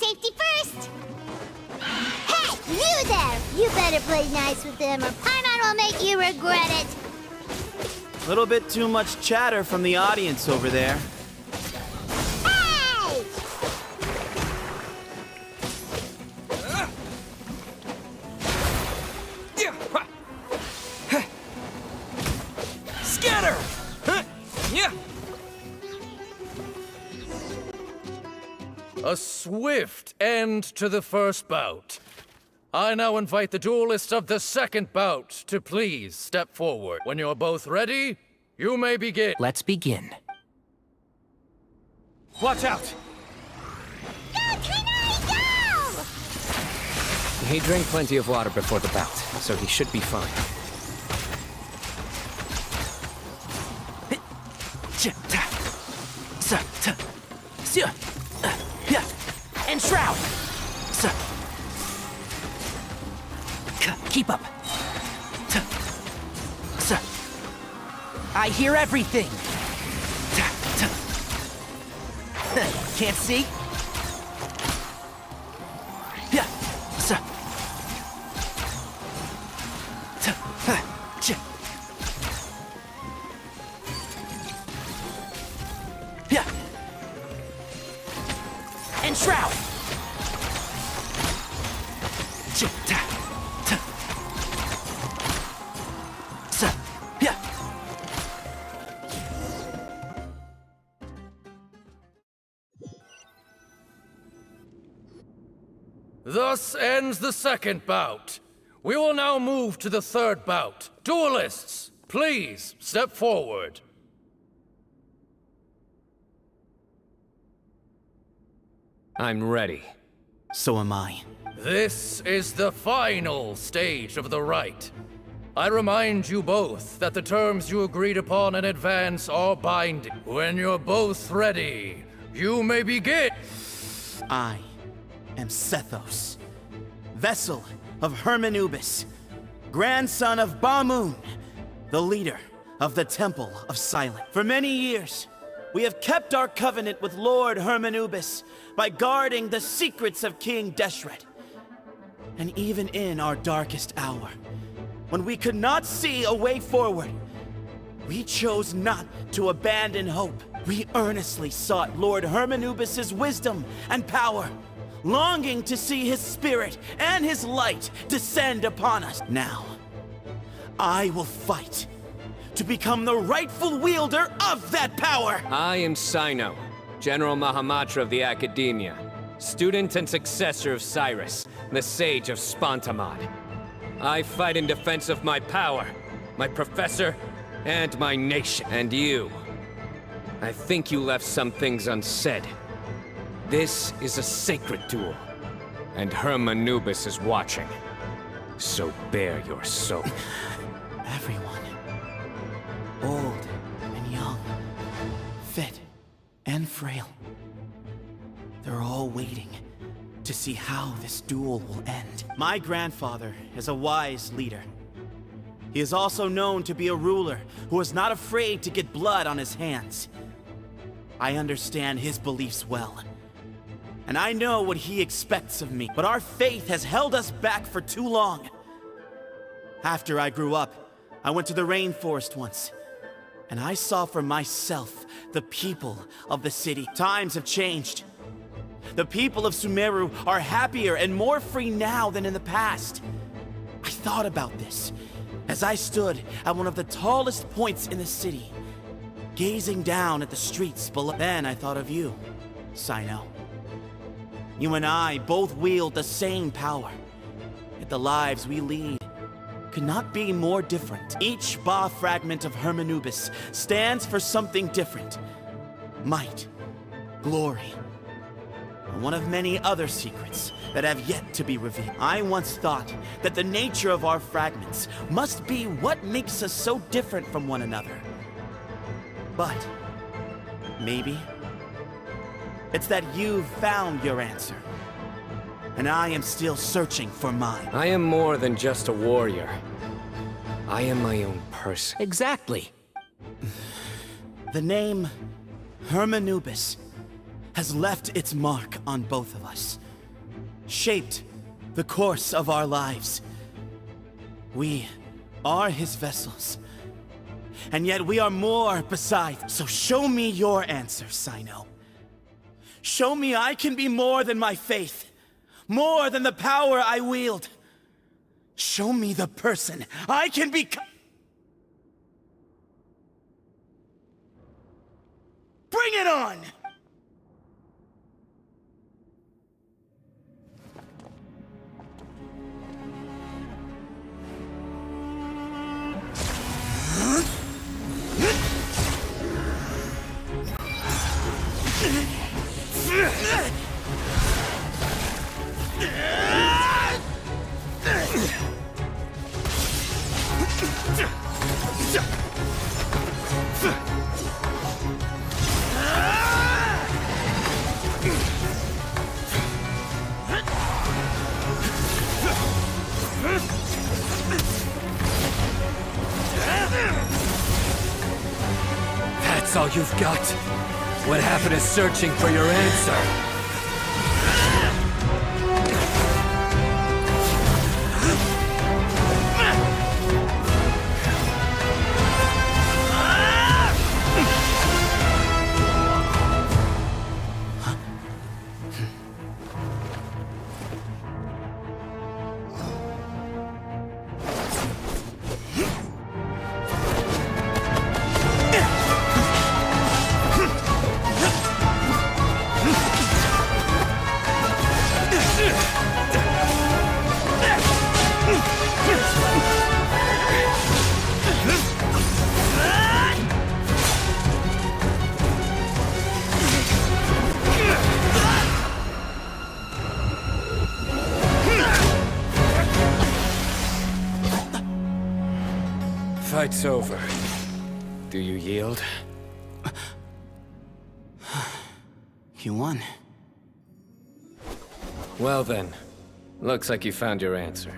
safety first! Hey, you there! You better play nice with them or Paimon will make you regret it! Little bit too much chatter from the audience over there. Hey! Scatter! Yeah. A swift end to the first bout. I now invite the duelists of the second bout to please step forward. When you're both ready, you may begin. Let's begin. Watch out! Go, Cyno, go! He drank plenty of water before the bout, so he should be fine. And Shroud! Keep up. I hear everything. Can't see? And Shroud! Thus ends the second bout. We will now move to the third bout. Duelists, please step forward. I'm ready. So am I. This is the final stage of the rite. I remind you both that the terms you agreed upon in advance are binding. When you're both ready, you may begin. I am Sethos, vessel of Hermanubis, grandson of Bamoon, the leader of the Temple of Silence. For many years, we have kept our covenant with Lord Hermanubis by guarding the secrets of King Deshret. And even in our darkest hour, when we could not see a way forward, we chose not to abandon hope. We earnestly sought Lord Hermanubis' wisdom and power, longing to see his spirit and his light descend upon us. Now, I will fight to become the rightful wielder of that power! I am Cyno, General Mahamatra of the Academia, student and successor of Cyrus, the Sage of Spontamod. I fight in defense of my power, my professor, and my nation. And you. I think you left some things unsaid. This is a sacred duel, and Hermanubis is watching. So bare your soul. Everyone, old and young, fit and frail, they're all waiting to see how this duel will end. My grandfather is a wise leader. He is also known to be a ruler who is not afraid to get blood on his hands. I understand his beliefs well, and I know what he expects of me, but our faith has held us back for too long. After I grew up, I went to the rainforest once, and I saw for myself the people of the city. Times have changed. The people of Sumeru are happier and more free now than in the past. I thought about this as I stood at one of the tallest points in the city, gazing down at the streets below. Then I thought of you, Cyno. You and I both wield the same power, yet the lives we lead could not be more different. Each Ba fragment of Hermanubis stands for something different. Might, glory, and one of many other secrets that have yet to be revealed. I once thought that the nature of our fragments must be what makes us so different from one another. But maybe it's that you've found your answer, and I am still searching for mine. I am more than just a warrior. I am my own person. Exactly. The name Hermanubis has left its mark on both of us. shaped the course of our lives. We are his vessels. And yet we are more besides. So show me your answer, Cyno. Show me I can be more than my faith. More than the power I wield. Show me the person I can become. Bring it on! That's all you've got? What happened to searching for your answer? Fight's over. Do you yield? You won. Well then, looks like you found your answer.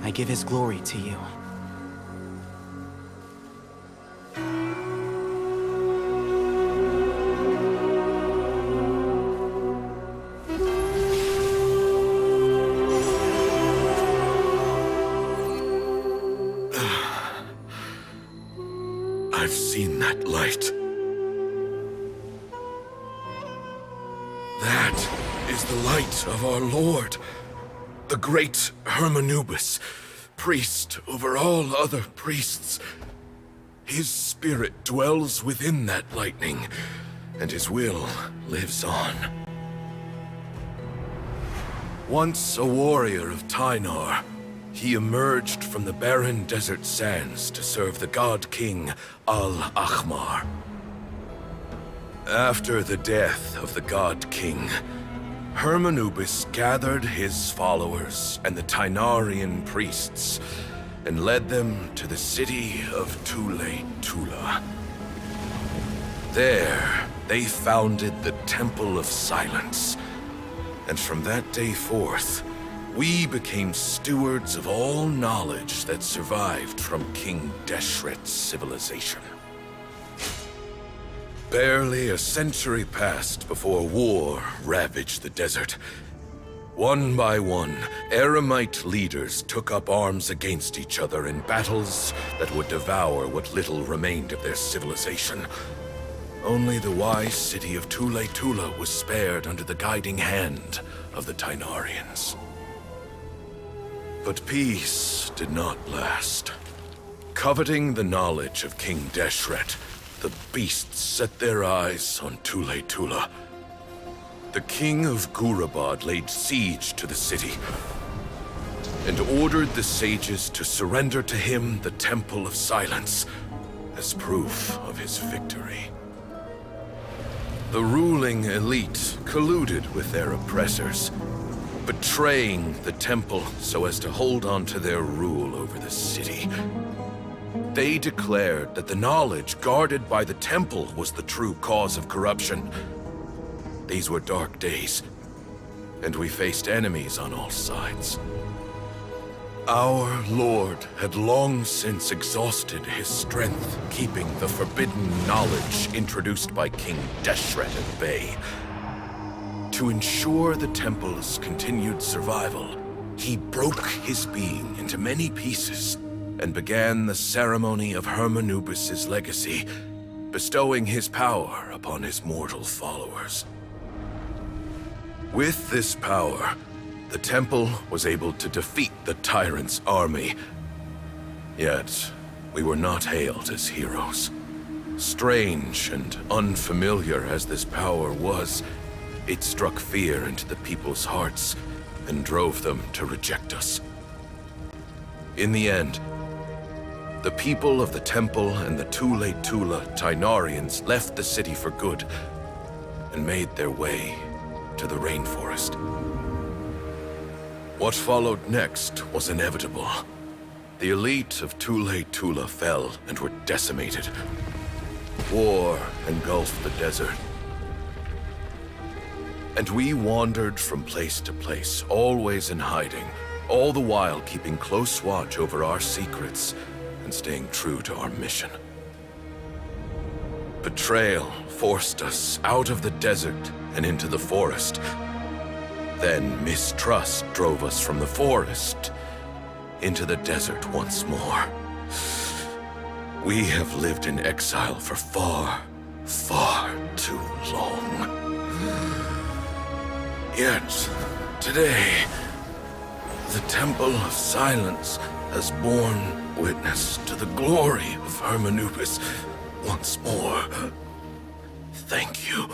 I give his glory to you. I've seen that light. That is the light of our Lord, the great Hermanubis, priest over all other priests. His spirit dwells within that lightning, and his will lives on. Once a warrior of Tynar, he emerged from the barren desert sands to serve the god king Al-Ahmar. After the death of the god king, Hermanubis gathered his followers and the Tynarian priests and led them to the city of Tula. There, they founded the Temple of Silence, and from that day forth, we became stewards of all knowledge that survived from King Deshret's civilization. Barely a century passed before war ravaged the desert. One by one, Eremite leaders took up arms against each other in battles that would devour what little remained of their civilization. Only the wise city of Tula was spared under the guiding hand of the Tynarians. But peace did not last. Coveting the knowledge of King Deshret, the beasts set their eyes on Tula. The king of Gurabad laid siege to the city and ordered the sages to surrender to him the Temple of Silence as proof of his victory. The ruling elite colluded with their oppressors, betraying the temple so as to hold on to their rule over the city. They declared that the knowledge guarded by the temple was the true cause of corruption. these were dark days, and we faced enemies on all sides. Our Lord had long since exhausted his strength, keeping the forbidden knowledge introduced by King Deshret at bay. To ensure the temple's continued survival, he broke his being into many pieces and began the ceremony of Hermanubis' legacy, bestowing his power upon his mortal followers. With this power, the temple was able to defeat the tyrant's army. Yet, we were not hailed as heroes. Strange and unfamiliar as this power was, it struck fear into the people's hearts and drove them to reject us. In the end, the people of the temple and the Duel Tainarians left the city for good and made their way to the rainforest. What followed next was inevitable. The elite of Duel fell and were decimated. War engulfed the desert. And we wandered from place to place, always in hiding, all the while keeping close watch over our secrets and staying true to our mission. Betrayal forced us out of the desert and into the forest. Then mistrust drove us from the forest into the desert once more. We have lived in exile for far, far too long. Yet, today, the Temple of Silence has borne witness to the glory of Hermanubis once more. Thank you.